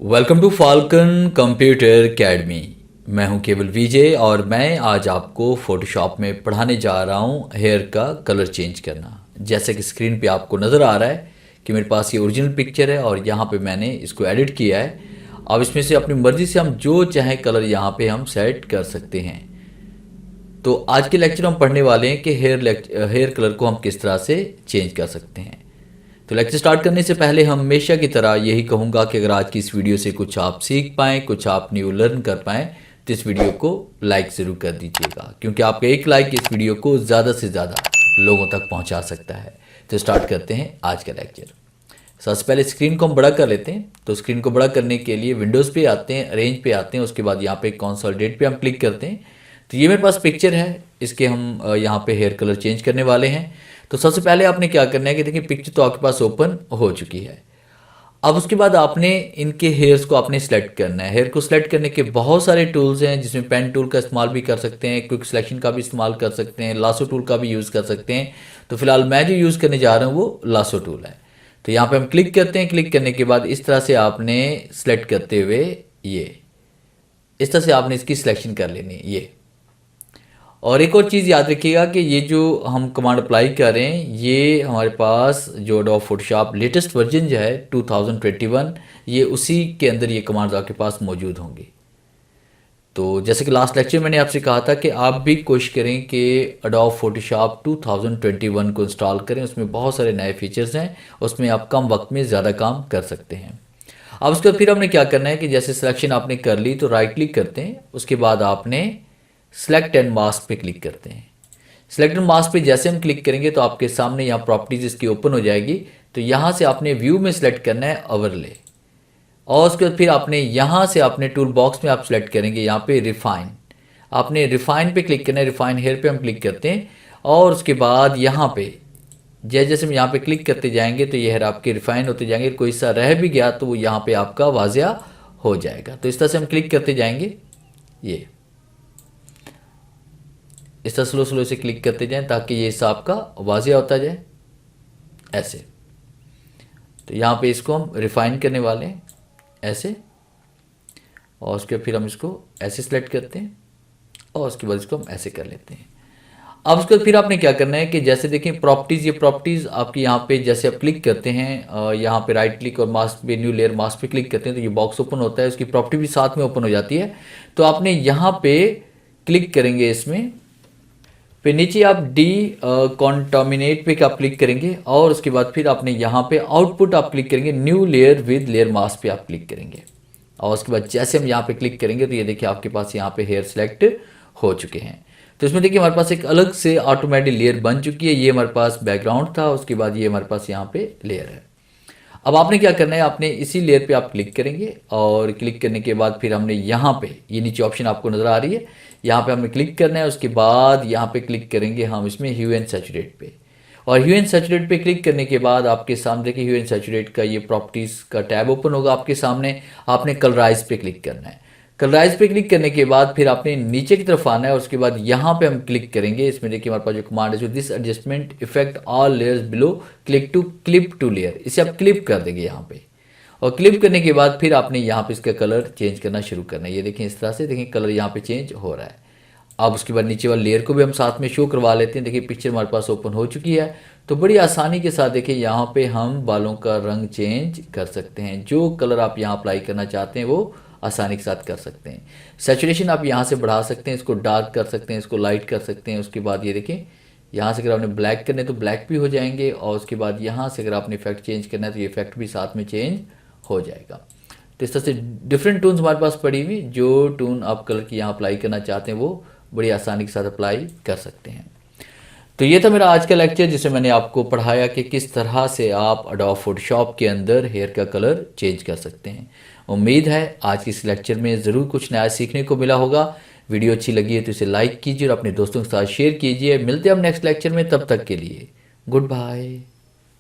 Welcome to Falcon computer academy. मैं हूं केवल विजय और मैं आज आपको फोटोशॉप में पढ़ाने जा रहा हूं हेयर का कलर चेंज करना। जैसे कि स्क्रीन पे आपको नज़र आ रहा है कि मेरे पास ये ओरिजिनल पिक्चर है और यहाँ पे मैंने इसको एडिट किया है। अब इसमें से अपनी मर्ज़ी से हम जो चाहें कलर यहाँ पे हम सेट कर सकते हैं। तो आज के लेक्चर हम पढ़ने वाले हैं कि हेयर कलर को हम किस तरह से चेंज कर सकते हैं। तो लेक्चर स्टार्ट करने से पहले हमेशा की तरह यही कहूँगा कि अगर आज की इस वीडियो से कुछ आप सीख पाएँ, कुछ आप न्यू लर्न कर पाएँ, तो इस वीडियो को लाइक ज़रूर कर दीजिएगा, क्योंकि आपका एक लाइक इस वीडियो को ज़्यादा से ज़्यादा लोगों तक पहुँचा सकता है। तो स्टार्ट करते हैं आज का लेक्चर। सबसे पहले स्क्रीन को हम बड़ा कर लेते हैं। तो स्क्रीन को बड़ा करने के लिए विंडोज़ पे आते हैं, अरेंज पे आते हैं, उसके बाद यहाँ पे कंसोलिडेट पे हम क्लिक करते हैं। तो ये मेरे पास पिक्चर है, इसके हम यहाँ पे हेयर कलर चेंज करने वाले हैं। तो सबसे पहले आपने क्या करना है कि देखिए पिक्चर तो आपके पास ओपन हो चुकी है। अब उसके बाद आपने इनके हेयर्स को आपने सेलेक्ट करना है। हेयर को सिलेक्ट करने के बहुत सारे टूल्स हैं, जिसमें पेन टूल का इस्तेमाल भी कर सकते हैं, क्विक सिलेक्शन का भी इस्तेमाल कर सकते हैं, लासो टूल का भी यूज़ कर सकते हैं। तो फिलहाल मैं जो यूज़ करने जा रहा हूँ वो लासो टूल है। तो यहाँ पे हम क्लिक करते हैं। क्लिक करने के बाद इस तरह से आपने सेलेक्ट करते हुए ये इस तरह से आपने इसकी सिलेक्शन कर लेनी है ये। और एक और चीज़ याद रखिएगा कि ये जो हम कमांड अप्लाई कर रहे हैं, ये हमारे पास जो एडोब फोटोशॉप लेटेस्ट वर्जन जो है 2021, ये उसी के अंदर ये कमांड्स आपके पास मौजूद होंगी। तो जैसे कि लास्ट लेक्चर मैंने आपसे कहा था कि आप भी कोशिश करें कि एडोब फोटोशॉप 2021 को इंस्टॉल करें। उसमें बहुत सारे नए फीचर्स हैं, उसमें आप कम वक्त में ज़्यादा काम कर सकते हैं। अब उसके बाद फिर हमने क्या करना है कि जैसे सिलेक्शन आपने कर ली तो राइट क्लिक करते हैं। उसके बाद आपने सेलेक्ट एंड मास्क पे क्लिक करते हैं। सेलेक्ट एंड मास्क पे जैसे हम क्लिक करेंगे तो आपके सामने यहाँ प्रॉपर्टीज़ इसकी ओपन हो जाएगी। तो यहाँ से आपने व्यू में सेलेक्ट करना है ओवरले, और उसके बाद फिर आपने यहाँ से आपने टूल बॉक्स में आप सेलेक्ट करेंगे यहाँ पे रिफाइन। आपने रिफाइन पे क्लिक करना है। रिफाइन हेयर पे हम क्लिक करते हैं और उसके बाद यहाँ पे जैसे जैसे हम यहाँ पे क्लिक करते जाएंगे तो ये हेयर आपके रिफाइन होते जाएंगे। कोई सा रह भी गया तो वो यहाँ पे आपका वाजिया हो जाएगा। तो इस तरह से हम क्लिक करते जाएंगे, ये इस तरह स्लो स्लो से क्लिक करते जाएं ताकि ये हिस्सा आपका वाजिया होता जाए ऐसे। तो यहाँ पे इसको हम रिफाइन करने वाले हैं ऐसे, और उसके फिर हम इसको ऐसे सेलेक्ट करते हैं और उसके बाद इसको हम ऐसे कर लेते हैं। अब उसके बाद फिर आपने क्या करना है कि जैसे देखें प्रॉपर्टीज़, ये प्रॉपर्टीज़ आपकी यहाँ पे जैसे आप क्लिक करते हैं, यहाँ पे राइट क्लिक और मास्क पे न्यू लेयर मास्क पे क्लिक करते हैं तो ये बॉक्स ओपन होता है, उसकी प्रॉपर्टी भी साथ में ओपन हो जाती है। तो आपने यहाँ पे क्लिक करेंगे, इसमें फिर नीचे आप डी कॉन्टामिनेट पे आप क्लिक करेंगे और उसके बाद फिर आपने यहाँ पे आउटपुट आप क्लिक करेंगे, new layer with layer mask पे आप क्लिक करेंगे। और उसके बाद जैसे हम यहाँ पे क्लिक करेंगे तो ये देखिए आपके पास यहाँ पे हेयर सेलेक्ट हो चुके हैं। तो इसमें देखिए हमारे पास एक अलग से ऑटोमेटिक लेयर बन चुकी है। ये हमारे पास बैकग्राउंड था, उसके बाद ये हमारे पास यहाँ पे लेयर है। अब आपने क्या करना है, आपने इसी लेयर पे आप क्लिक करेंगे और क्लिक करने के बाद फिर हमने यहाँ पे ये नीचे ऑप्शन आपको नज़र आ रही है, यहाँ पे हमें क्लिक करना है। उसके बाद यहाँ पे क्लिक करेंगे हम इसमें ह्यू एंड सैचुरेट पे, और ह्यू एंड सैचुरेट पे क्लिक करने के बाद आपके सामने देखिए ह्यू एंड सैचुरेट का ये प्रॉपर्टीज़ का टैब ओपन होगा आपके सामने। आपने कलराइज पे क्लिक करना है। कलराइज पे क्लिक करने के बाद फिर आपने नीचे की तरफ आना है। उसके बाद यहाँ पे हम क्लिक करेंगे। इसमें देखिए हमारे पास जो कमांड है, जो this adjustment effect all layers below click to clip to layer, इसे आप क्लिप कर देंगे यहाँ पे। और क्लिप करने के बाद फिर आपने यहाँ पे इसका कलर चेंज करना शुरू करना है। ये देखें इस तरह से देखें कलर यहाँ पे चेंज हो रहा है। अब उसके बाद नीचे वाले लेयर को भी हम साथ में शो करवा लेते हैं। देखिए पिक्चर हमारे पास ओपन हो चुकी है। तो बड़ी आसानी के साथ देखिए यहाँ पे हम बालों का रंग चेंज कर सकते हैं। जो कलर आप यहाँ अप्लाई करना चाहते हैं वो आसानी के साथ कर सकते हैं। सैचुरेशन आप यहाँ से बढ़ा सकते हैं, इसको डार्क कर सकते हैं, इसको लाइट कर सकते हैं। उसके बाद ये देखें यहाँ से अगर आपने ब्लैक करने तो ब्लैक भी हो जाएंगे, और उसके बाद यहाँ से अगर आपने इफेक्ट चेंज करना है तो ये इफेक्ट भी साथ में चेंज हो जाएगा। तो इस तरह से डिफरेंट टून्स हमारे पास पड़ी हुई, जो टून आप कलर की यहाँ अप्लाई करना चाहते हैं वो बड़ी आसानी के साथ अप्लाई कर सकते हैं। तो ये था मेरा आज का लेक्चर, जिसमें मैंने आपको पढ़ाया कि किस तरह से आप एडोब फोटोशॉप के अंदर हेयर का कलर चेंज कर सकते हैं। उम्मीद है आज के इस लेक्चर में ज़रूर कुछ नया सीखने को मिला होगा। वीडियो अच्छी लगी है तो इसे लाइक कीजिए और अपने दोस्तों के साथ शेयर कीजिए। मिलते हैं हम नेक्स्ट लेक्चर में, तब तक के लिए गुड बाय।